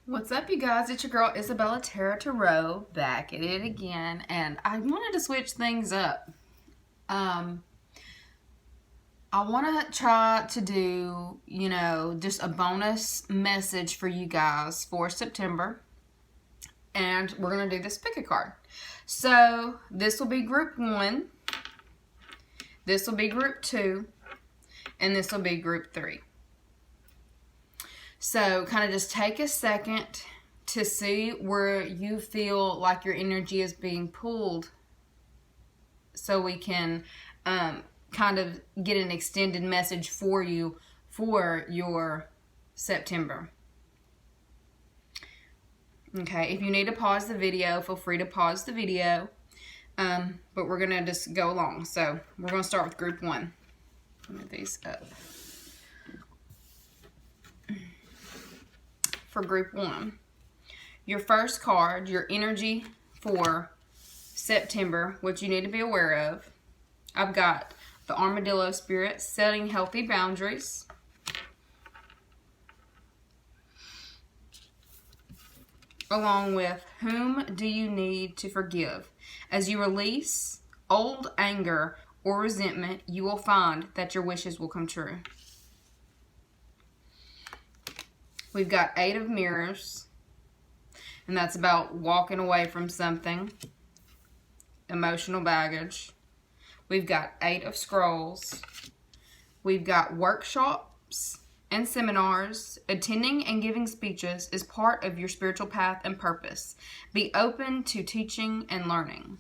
What's up, you guys? It's your girl Isabella Tarot, back at it again, and I wanted to switch things up. I want to try to do, just a bonus message for you guys for September, and we're going to do this pick a card. So, this will be group 1, this will be group 2, and this will be group 3. So kind of just take a second to see where you feel like your energy is being pulled so we can kind of get an extended message for you for your September. Okay, if you need to pause the video, feel free to pause the video. But we're going to just go along. So we're going to start with group 1. Move these up. For group 1, your first card, your energy for September, what you need to be aware of. I've got the Armadillo Spirit, setting healthy boundaries. Along with, whom do you need to forgive? As you release old anger or resentment, you will find that your wishes will come true. We've got 8 of Mirrors, and that's about walking away from something, emotional baggage. We've got 8 of Scrolls. We've got workshops and seminars. Attending and giving speeches is part of your spiritual path and purpose. Be open to teaching and learning.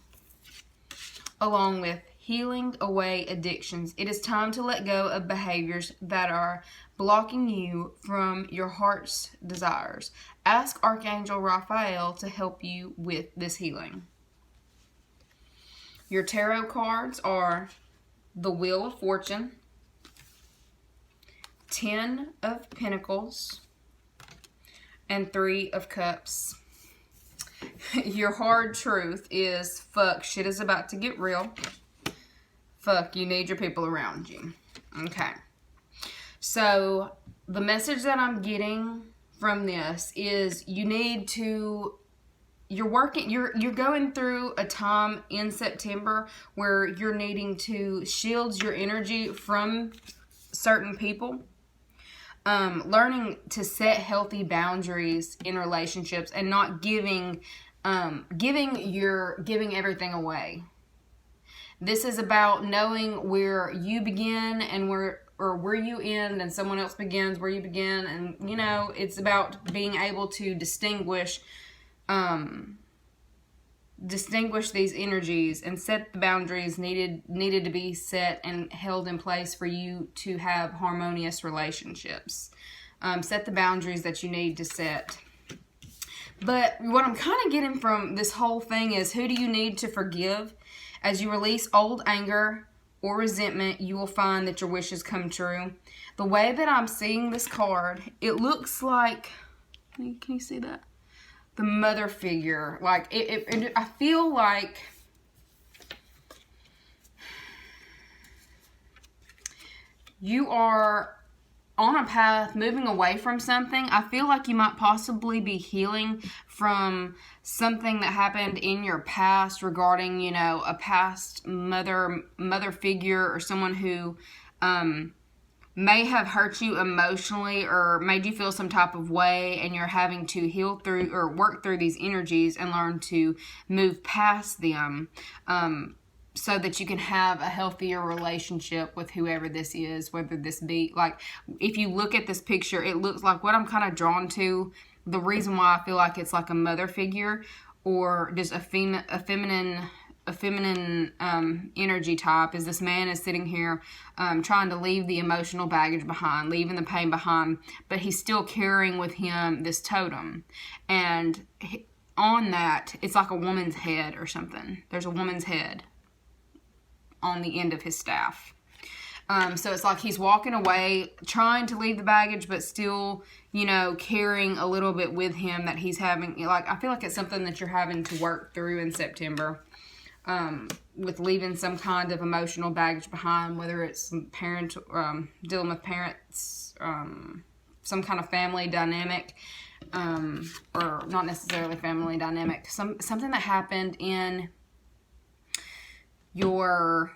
Along with healing away addictions. It is time to let go of behaviors that are blocking you from your heart's desires. Ask Archangel Raphael to help you with this healing. Your tarot cards are the Wheel of Fortune, 10 of Pentacles, and 3 of Cups. Your hard truth is, fuck, shit is about to get real. Fuck, you need your people around you. Okay. So, the message that I'm getting from this is you need to, you're going through a time in September where you're needing to shield your energy from certain people. Learning to set healthy boundaries in relationships and not giving everything away. This is about knowing where you begin and where you end, and someone else begins where you begin, and it's about being able to distinguish these energies and set the boundaries needed to be set and held in place for you to have harmonious relationships. Set the boundaries that you need to set. But what I'm kind of getting from this whole thing is, who do you need to forgive? As you release old anger or resentment, you will find that your wishes come true. The way that I'm seeing this card, it looks like, can you see that? The mother figure. Like, I feel like you are on a path moving away from something. I feel like you might possibly be healing from something that happened in your past regarding, a past mother figure or someone who may have hurt you emotionally or made you feel some type of way, and you're having to heal through or work through these energies and learn to move past them. So that you can have a healthier relationship with whoever this is, whether this be, like, if you look at this picture, it looks like what I'm kind of drawn to, the reason why I feel like it's like a mother figure or just a feminine energy type, is this man is sitting here trying to leave the emotional baggage behind, leaving the pain behind, but he's still carrying with him this totem. And on that, it's like a woman's head or something. There's a woman's head on the end of his staff. So it's like he's walking away, trying to leave the baggage, but still, carrying a little bit with him that he's having. Like, I feel like it's something that you're having to work through in September, with leaving some kind of emotional baggage behind, whether it's dealing with parents, some kind of family dynamic. or not necessarily family dynamic, something that happened in your,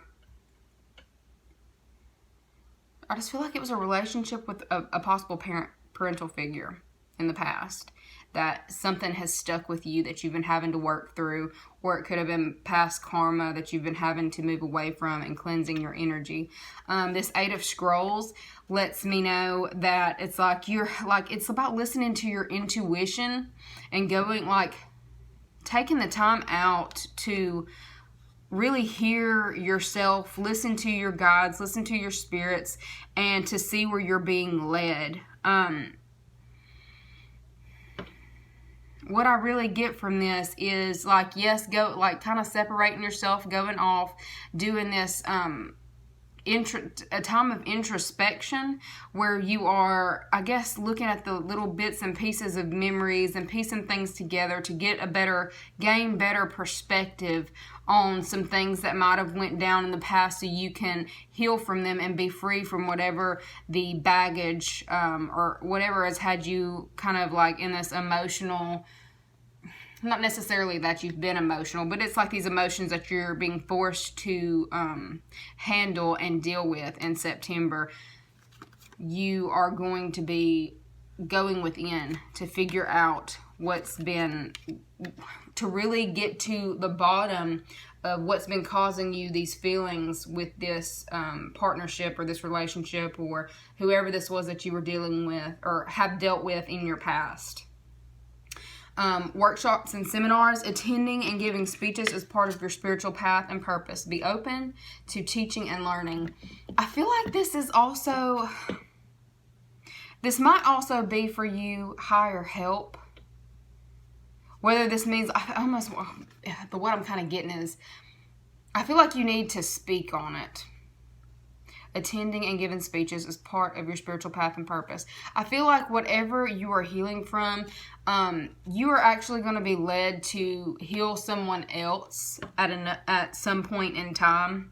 I just feel like it was a relationship with a possible parental figure in the past, that something has stuck with you that you've been having to work through, or it could have been past karma that you've been having to move away from and cleansing your energy. This 8 of Scrolls lets me know that it's like it's about listening to your intuition and going, like, taking the time out to really hear yourself, listen to your guides, listen to your spirits, and to see where you're being led. What I really get from this is, like, yes, go, like, kind of separating yourself, going off, doing this, a time of introspection where you are, I guess, looking at the little bits and pieces of memories and piecing things together to gain better perspective on some things that might have went down in the past, so you can heal from them and be free from whatever the baggage, or whatever has had you kind of like in this emotional, not necessarily that you've been emotional, but it's like these emotions that you're being forced to handle and deal with in September. You are going to be going within to figure out to really get to the bottom of what's been causing you these feelings with this partnership or this relationship or whoever this was that you were dealing with or have dealt with in your past. Workshops and seminars, attending and giving speeches is part of your spiritual path and purpose. Be open to teaching and learning. I feel like this might also be for you higher help. Whether this means, but what I'm kind of getting is, I feel like you need to speak on it. Attending and giving speeches is part of your spiritual path and purpose. I feel like whatever you are healing from, you are actually going to be led to heal someone else at some point in time.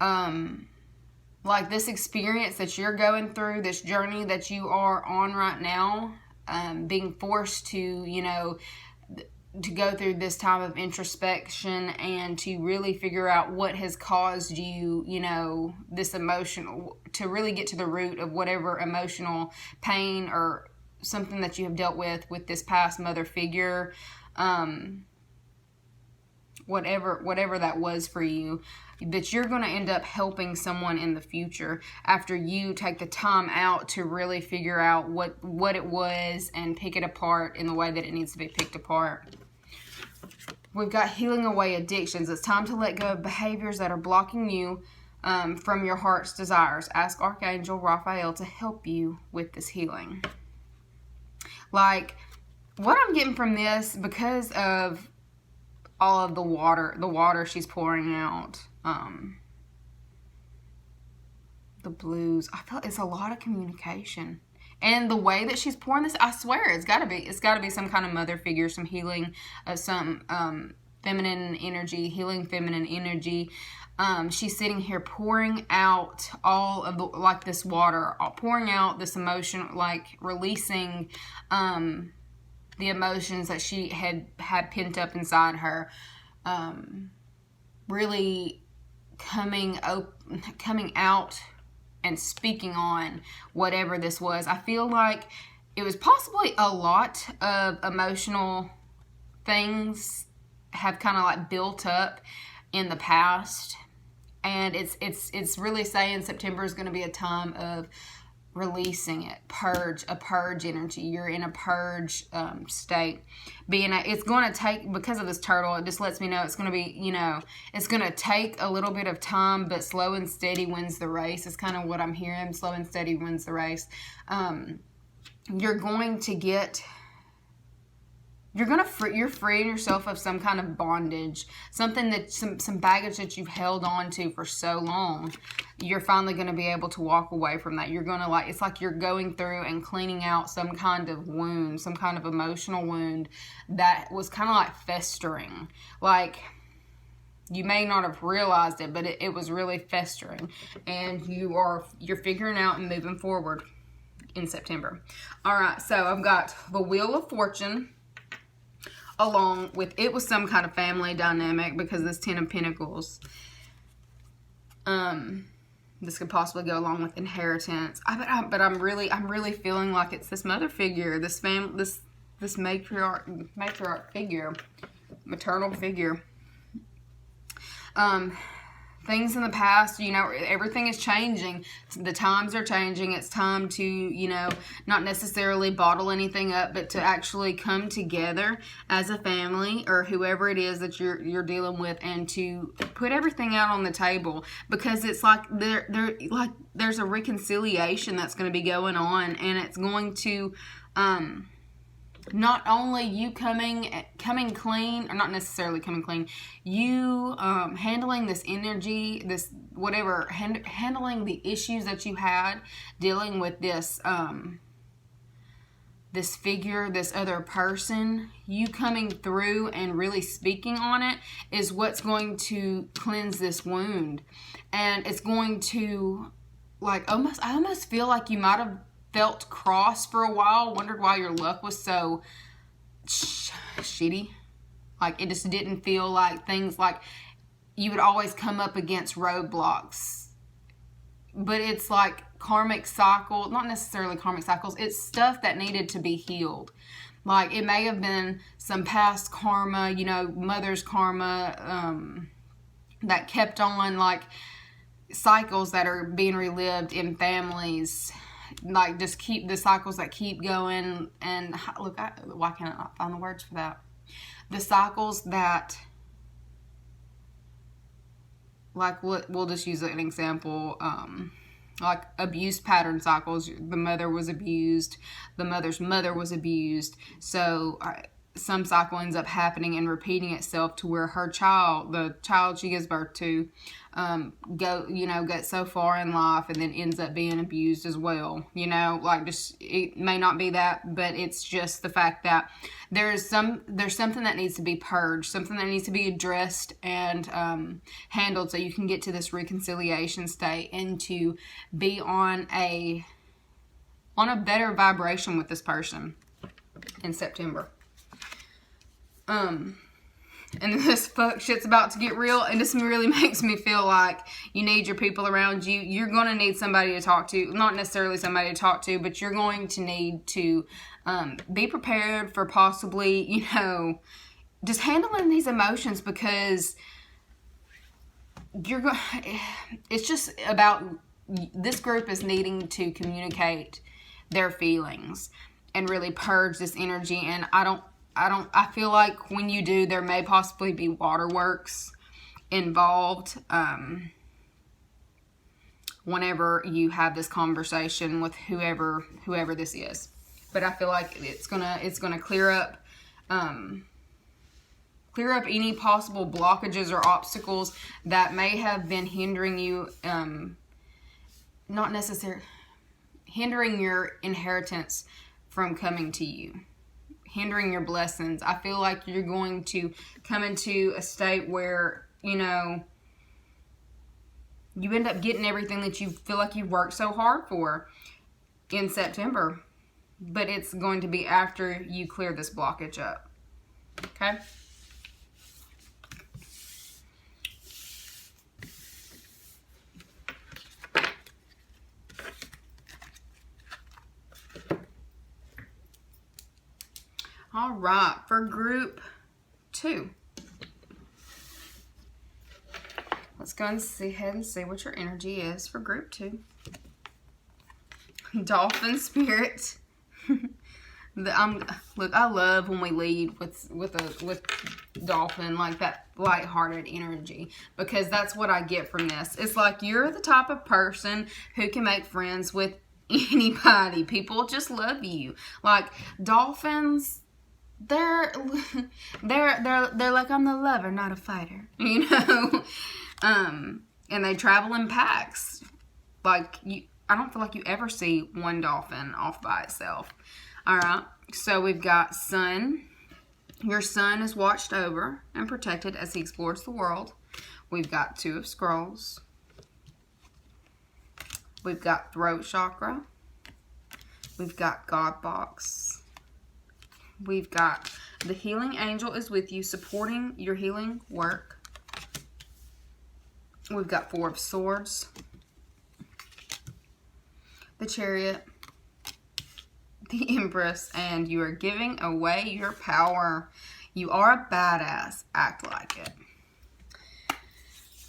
Like this experience that you're going through, this journey that you are on right now, being forced to, to go through this time of introspection and to really figure out what has caused you, this emotional, to really get to the root of whatever emotional pain or something that you have dealt with this past mother figure, whatever that was for you, that you're going to end up helping someone in the future after you take the time out to really figure out what it was and pick it apart in the way that it needs to be picked apart. We've got healing away addictions. It's time to let go of behaviors that are blocking you from your heart's desires. Ask Archangel Raphael to help you with this healing. Like, what I'm getting from this, because of all of the water she's pouring out, the blues, I feel it's a lot of communication. And the way that she's pouring this, I swear, it's got to be some kind of mother figure, some healing, some feminine energy, healing feminine energy. She's sitting here pouring out all of this water, pouring out this emotion, like releasing the emotions that she had pent up inside her. Really coming out and speaking on whatever this was. I feel like it was possibly a lot of emotional things have kind of like built up in the past, and it's really saying September is going to be a time of releasing it, a purge energy. You're in a purge state. It's going to take, because of this turtle, it just lets me know it's going to be, it's going to take a little bit of time, but slow and steady wins the race. It's kind of what I'm hearing. Slow and steady wins the race. You're going to get, you're freeing yourself of some kind of bondage, something that some baggage that you've held on to for so long. You're finally going to be able to walk away from that. You're going to it's like you're going through and cleaning out some kind of wound, some kind of emotional wound that was kind of like festering. Like, you may not have realized it, but it was really festering, and you're figuring out and moving forward. in September. All right, so I've got the Wheel of Fortune along with, it was some kind of family dynamic because this Ten of Pentacles. This could possibly go along with inheritance. But I'm really feeling like it's this mother figure, this matriarch figure, maternal figure. Things in the past, you know, everything is changing. The times are changing. It's time to, you know, not necessarily bottle anything up, but to actually come together as a family or whoever it is that you're dealing with, and to put everything out on the table, because it's like there's a reconciliation that's going to be going on, and it's going to not only you coming clean, or not necessarily coming clean, you handling this energy, this whatever, handling the issues that you had, dealing with this this figure, this other person, you coming through and really speaking on it is what's going to cleanse this wound. And it's going to, like, I almost feel like you might have felt cross for a while, wondered why your luck was so shitty. Like, it just didn't feel like things, like you would always come up against roadblocks. But it's like karmic cycle, not necessarily karmic cycles, it's stuff that needed to be healed. Like, it may have been some past karma, you know, mother's karma, that kept on, like cycles that are being relived in families. Like, just keep the cycles that keep going. And look, why can't I not find the words for that? The cycles that, like, we'll just use an example, like abuse pattern cycles. The mother was abused, the mother's mother was abused, so some cycle ends up happening and repeating itself to where her child, the child she gives birth to, gets so far in life and then ends up being abused as well. You know, like, just, it may not be that, but it's just the fact that there's something that needs to be purged, something that needs to be addressed and handled, so you can get to this reconciliation state and to be on a better vibration with this person in September. And this fuck shit's about to get real, and this really makes me feel like you need your people around you. You're going to need somebody to talk to. Not necessarily somebody to talk to, but you're going to need to be prepared for possibly, you know, just handling these emotions, because it's just about, this group is needing to communicate their feelings and really purge this energy. And I feel like when you do, there may possibly be waterworks involved whenever you have this conversation with whoever this is. But I feel like it's gonna clear up any possible blockages or obstacles that may have been hindering you, not necessarily hindering your inheritance from coming to you, hindering your blessings. I feel like you're going to come into a state where, you know, you end up getting everything that you feel like you've worked so hard for in September. But it's going to be after you clear this blockage up. Okay? All right, for group 2. Let's go and ahead and see what your energy is for group 2. Dolphin spirit. Look, I love when we lead with dolphin, like that lighthearted energy, because that's what I get from this. It's like you're the type of person who can make friends with anybody. People just love you. Like, dolphins, they're like, I'm the lover, not a fighter, you know. And they travel in packs. Like, I don't feel like you ever see one dolphin off by itself. All right, so we've got sun. Your sun is watched over and protected as he explores the world. We've got 2 of scrolls. We've got throat chakra, We've got God box. We've got the healing angel is with you, supporting your healing work. We've got 4 of Swords, the Chariot, the Empress, and you are giving away your power. You are a badass. Act like it.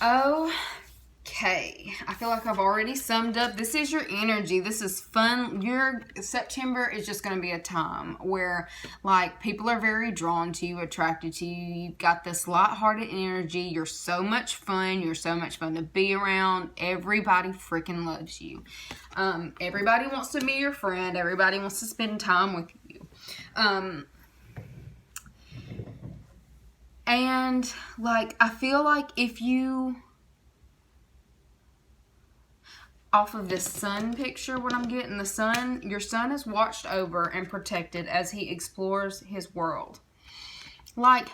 Okay. I feel like I've already summed up. This is your energy. This is fun. Your September is just going to be a time where, like, people are very drawn to you, attracted to you. You've got this lighthearted energy. You're so much fun. You're so much fun to be around. Everybody freaking loves you. Everybody wants to be your friend. Everybody wants to spend time with you. And, like, I feel like if you... Off of this sun picture, what I'm getting, the sun, your sun is watched over and protected as he explores his world. Like,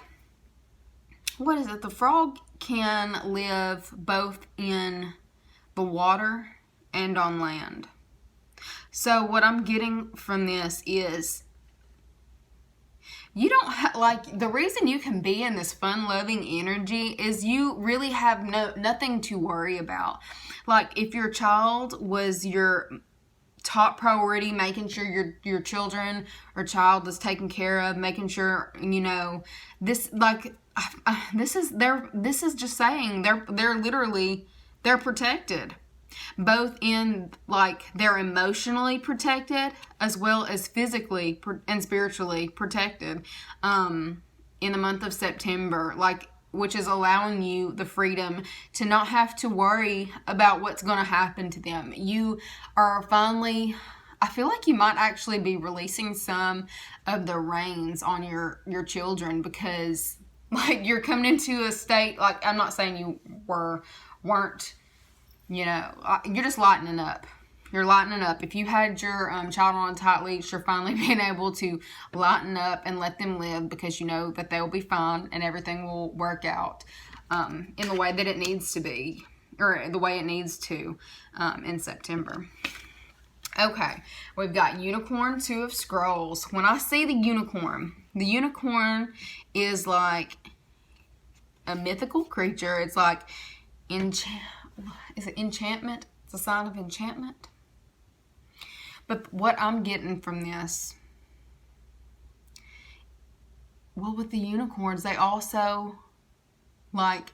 what is it? The frog can live both in the water and on land. So what I'm getting from this is you don't like, the reason you can be in this fun-loving energy is you really have nothing to worry about. Like, if your child was your top priority, making sure your children or child is taken care of, making sure, you know, this, like, this is just saying they're protected. Both in, like, they're emotionally protected as well as physically and spiritually protected in the month of September, like, which is allowing you the freedom to not have to worry about what's going to happen to them. You are finally, I feel like you might actually be releasing some of the reins on your children, because, like, you're coming into a state, like, I'm not saying you weren't, you know, you're just lightening up. You're lightening up. If you had your child on a tight leash, you're finally being able to lighten up and let them live, because you know that they'll be fine and everything will work out in the way that it needs to be, or the way it needs to in September. Okay, we've got Unicorn, 2 of Scrolls. When I see the unicorn is like a mythical creature. It's like, is it enchantment? It's a sign of enchantment. But what I'm getting from this, well, with the unicorns, they also, like,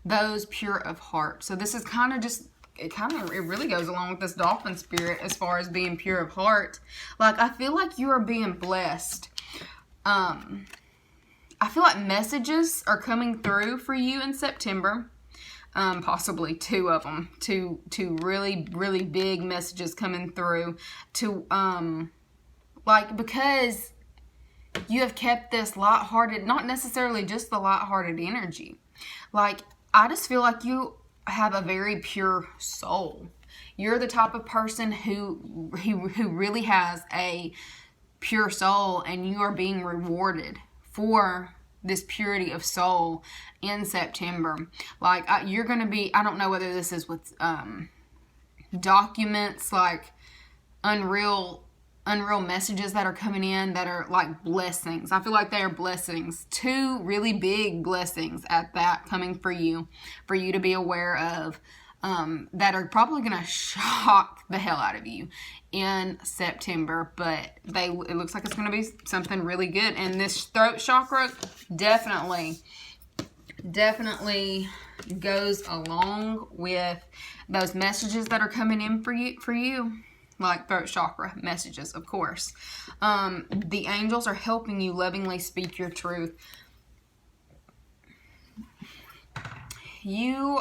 those pure of heart. So this is kind of just, it really goes along with this dolphin spirit as far as being pure of heart. Like, I feel like you are being blessed. I feel like messages are coming through for you in September. Possibly 2 of them. Two really, really big messages coming through. Like, because you have kept this lighthearted, not necessarily just the lighthearted energy. Like, I just feel like you have a very pure soul. You're the type of person who really has a pure soul, and you are being rewarded for this purity of soul in September. Like, you're going to be, I don't know whether this is with documents, like unreal messages that are coming in that are like blessings. I feel like they are blessings. 2 really big blessings at that coming for you to be aware of, that are probably going to shock the hell out of you in September, but it looks like it's going to be something really good. And this throat chakra definitely goes along with those messages that are coming in for you, like throat chakra messages, of course. The angels are helping you lovingly speak your truth. You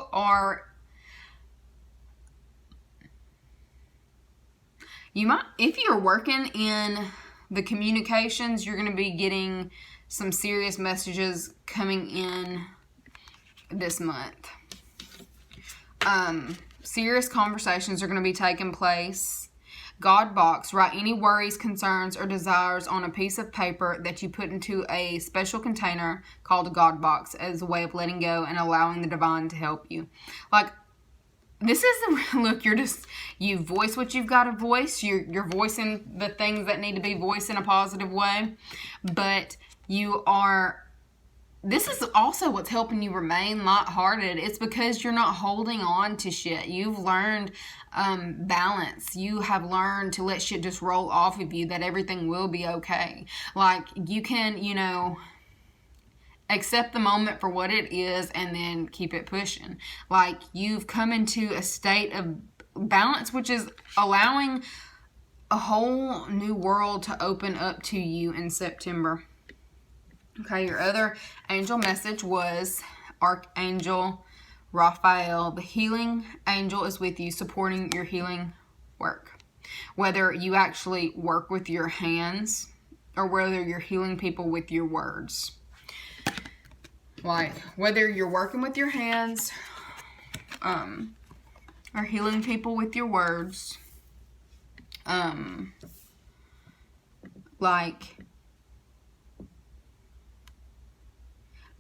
might, if you're working in the communications, you're going to be getting some serious messages coming in this month. Serious conversations are going to be taking place. God box, write any worries, concerns, or desires on a piece of paper that you put into a special container called a God box as a way of letting go and allowing the divine to help you. Like, this isn't, look, you voice what you've got to voice. You're voicing the things that need to be voiced in a positive way. But this is also what's helping you remain lighthearted. It's because you're not holding on to shit. You've learned balance. You have learned to let shit just roll off of you, that everything will be okay. Like, you can, accept the moment for what it is and then keep it pushing. Like, you've come into a state of balance, which is allowing a whole new world to open up to you in September. Okay, your other angel message was Archangel Raphael. The healing angel is with you, supporting your healing work. Whether you actually work with your hands or whether you're healing people with your words. Like, whether you're working with your hands or healing people with your words. Like,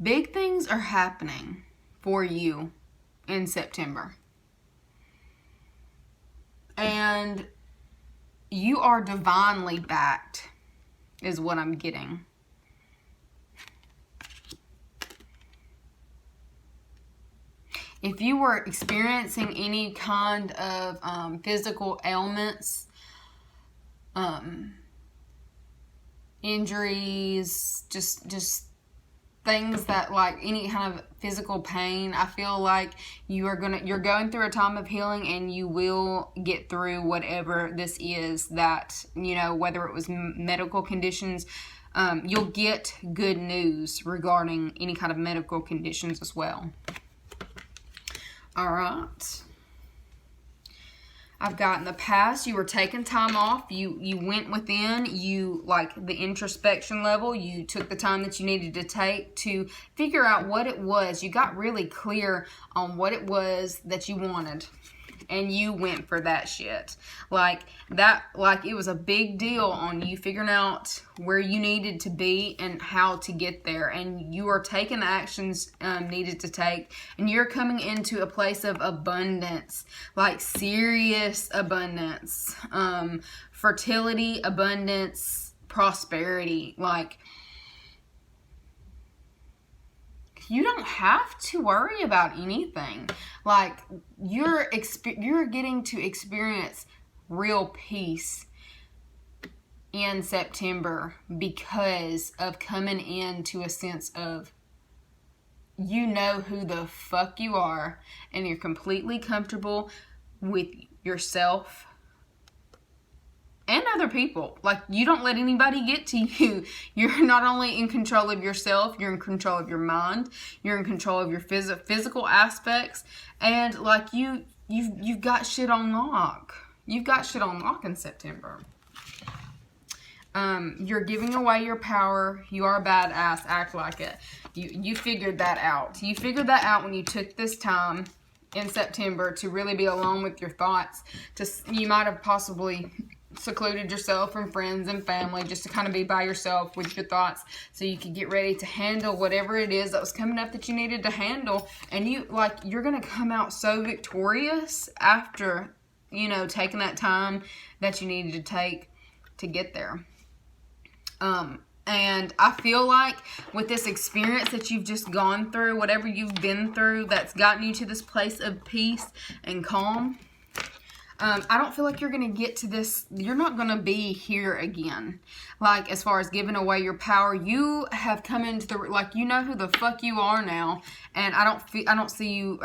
big things are happening for you in September. And you are divinely backed, is what I'm getting. If you were experiencing any kind of physical ailments, injuries, just things that, like, any kind of physical pain, I feel like you're going through a time of healing, and you will get through whatever this is that, whether it was medical conditions, you'll get good news regarding any kind of medical conditions as well. All right. I've got, in the past, you were taking time off. You went within. Like, the introspection level. You took the time that you needed to take to figure out what it was. You got really clear on what it was that you wanted. And you went for that shit. Like, it was a big deal on you figuring out where you needed to be and how to get there. And you are taking the actions needed to take. And you're coming into a place of abundance. Like, serious abundance. Fertility, abundance, prosperity. Like, you don't have to worry about anything. Like, you're getting to experience real peace in September because of coming into a sense of you know who the fuck you are, and you're completely comfortable with yourself and other people. Like, you don't let anybody get to you. You're not only in control of yourself, you're in control of your mind, you're in control of your physical aspects, and like, you've got shit on lock. You've got shit on lock in September. You're giving away your power. You are a badass. Act like it. You figured that out. You figured that out when you took this time in September to really be alone with your thoughts. You might have possibly secluded yourself from friends and family just to kind of be by yourself with your thoughts so you could get ready to handle whatever it is that was coming up that you needed to handle. And you're going to come out so victorious after, taking that time that you needed to take to get there. And I feel like with this experience that you've just gone through, whatever you've been through that's gotten you to this place of peace and calm, I don't feel like you're going to get to this. You're not going to be here again. Like, as far as giving away your power, you have come into you know who the fuck you are now. And I don't see you,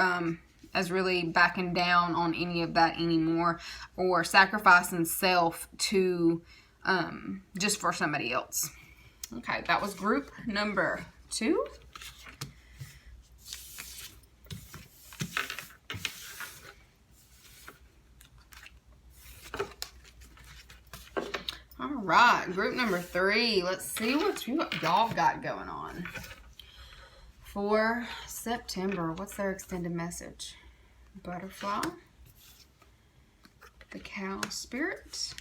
as really backing down on any of that anymore, or sacrificing self to, just for somebody else. Okay. That was group number 2. All right, group number 3. Let's see what y'all got going on for September. What's their extended message? Butterfly, the cow spirit,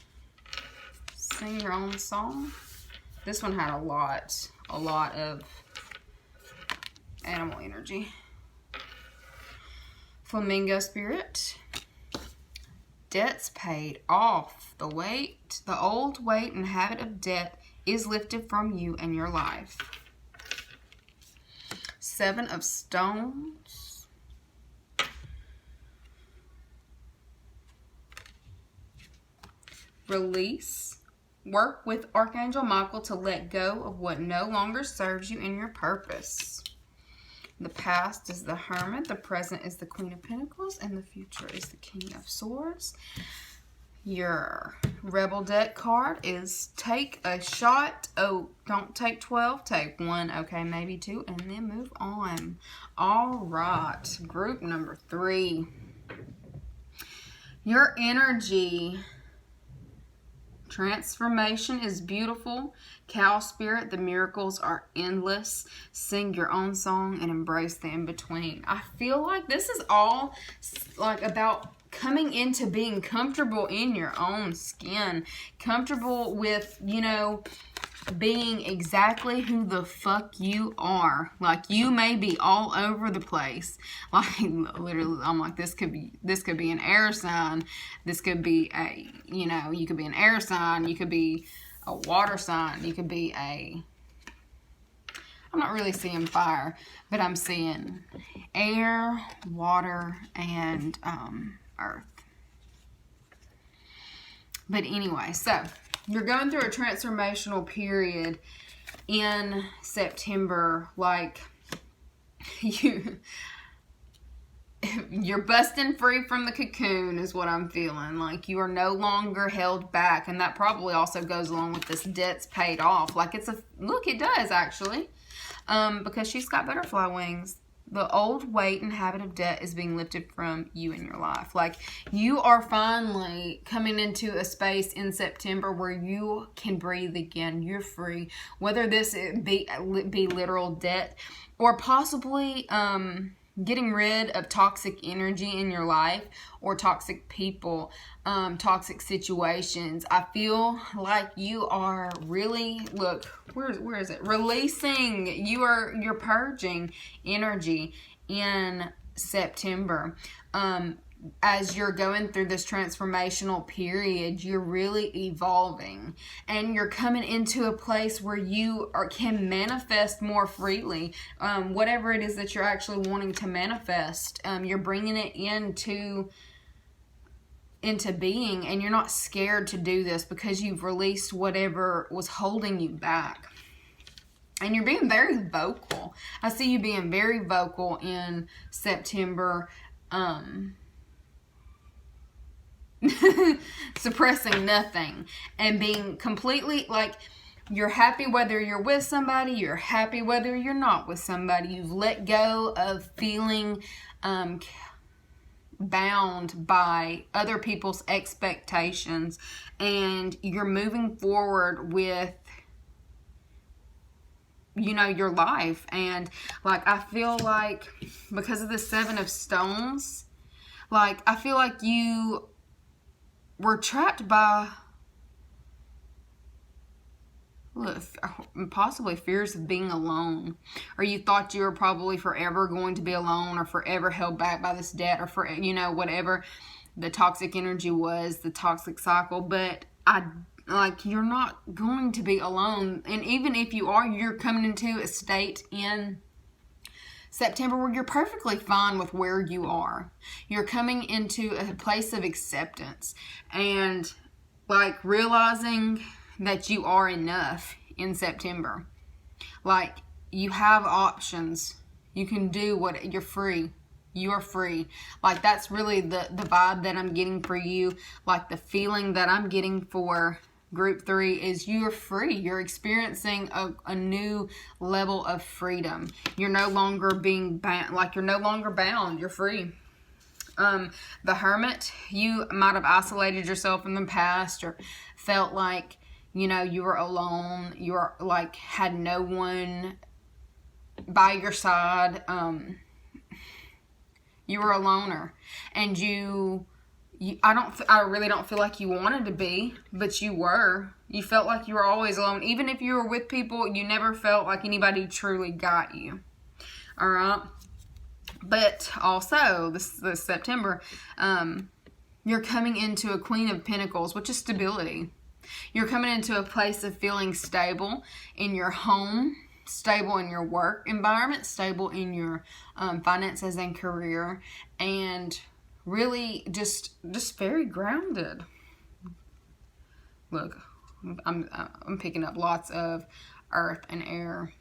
sing your own song. This one had a lot of animal energy. Flamingo spirit, debts paid off. The old weight and habit of debt is lifted from you and your life. 7 of Stones. Release. Work with Archangel Michael to let go of what no longer serves you in your purpose. The past is the Hermit, the present is the Queen of Pentacles, and the future is the King of Swords. Your Rebel deck card is take a shot. Oh, don't take 12, take 1, okay, maybe 2, and then move on. All right, group number 3. Your energy transformation is beautiful. Cow spirit, the miracles are endless. Sing your own song and embrace the in-between. I feel like this is all like about coming into being comfortable in your own skin. Comfortable with, you know, being exactly who the fuck you are. Like, you may be all over the place. Like, literally, I'm like, this could be an air sign. This could be a, you know, you could be an air sign. You could be a water sign. You could be a, I'm not really seeing fire, but I'm seeing air, water, and earth. But anyway, so you're going through a transformational period in September. Like, you're busting free from the cocoon is what I'm feeling. Like, you are no longer held back. And that probably also goes along with this debts paid off. Like, it's a, look, it does actually. Because she's got butterfly wings. The old weight and habit of debt is being lifted from you in your life. Like, you are finally coming into a space in September where you can breathe again. You're free. Whether this be literal debt or possibly getting rid of toxic energy in your life or toxic people, toxic situations. I feel like you are really, look, where is it? Releasing. You're purging energy in September. As you're going through this transformational period, you're really evolving and you're coming into a place where you can manifest more freely. Whatever it is that you're actually wanting to manifest, you're bringing it into being, and you're not scared to do this because you've released whatever was holding you back. And you're being very vocal. I see you being very vocal in September. Suppressing nothing and being completely like, you're happy whether you're with somebody, you're happy whether you're not with somebody. You've let go of feeling bound by other people's expectations, and you're moving forward with, you know, your life. And like, I feel like because of the 7 of Stones, like, I feel like you were trapped by possibly fears of being alone, or you thought you were probably forever going to be alone, or forever held back by this debt, or for, you know, whatever the toxic energy was, the toxic cycle. But you're not going to be alone. And even if you are, you're coming into a state in September where you're perfectly fine with where you are. You're coming into a place of acceptance and like realizing that you are enough in September. Like, you have options. You can do what, you're free. You're free. Like, that's really the vibe that I'm getting for you. Like, the feeling that I'm getting for Group 3 is you're free. You're experiencing a new level of freedom. You're no longer being bound. Like, you're no longer bound. You're free. The Hermit, you might have isolated yourself in the past or felt like, you know, you were alone. You were like, had no one by your side. You were a loner, and I really don't feel like you wanted to be, but you were. You felt like you were always alone. Even if you were with people, you never felt like anybody truly got you. All right. But also, this September, You're coming into a Queen of Pentacles, which is stability. You're coming into a place of feeling stable in your home, stable in your work environment, stable in your finances and career, and really just very grounded. Look, I'm picking up lots of earth and air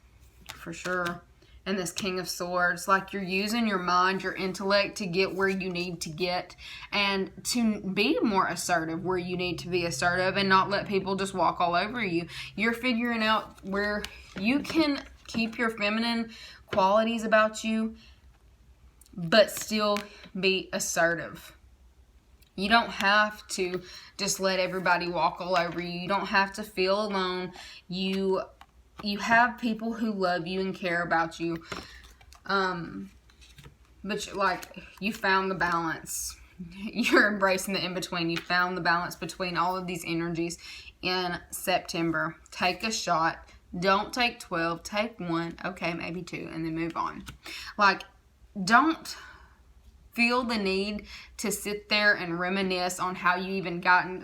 for sure. And this King of Swords, like you're using your mind, your intellect to get where you need to get and to be more assertive where you need to be assertive and not let people just walk all over you. You're figuring out where you can keep your feminine qualities about you, but still be assertive. You don't have to just let everybody walk all over you. You don't have to feel alone. You have people who love you and care about you. But like, you found the balance. You're embracing the in-between. You found the balance between all of these energies in September. Take a shot. Don't take 12. Take 1. Okay, maybe 2. And then move on. Like, don't feel the need to sit there and reminisce on how you even gotten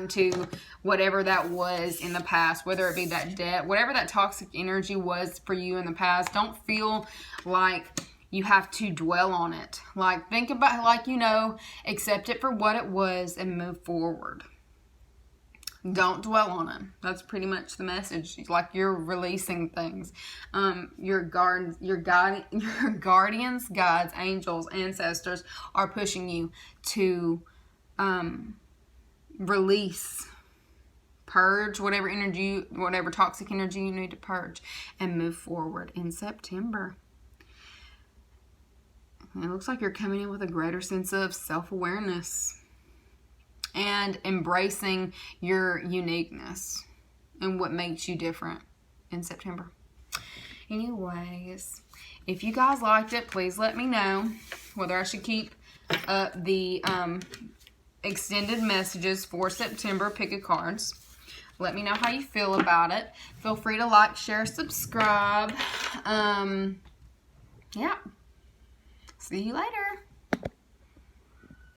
to whatever that was in the past, whether it be that debt, whatever that toxic energy was for you in the past. Don't feel like you have to dwell on it. Like, think about, like, you know, accept it for what it was and move forward. Don't dwell on it. That's pretty much the message. Like, you're releasing things. Your guardians, guides, angels, ancestors are pushing you to release, purge whatever energy, whatever toxic energy you need to purge, and move forward in September. It looks like you're coming in with a greater sense of self-awareness and embracing your uniqueness and what makes you different in September. Anyways, if you guys liked it, please let me know whether I should keep up the extended messages for September pick a cards. Let me know how you feel about it. Feel free to like, share, subscribe. Yeah. See you later.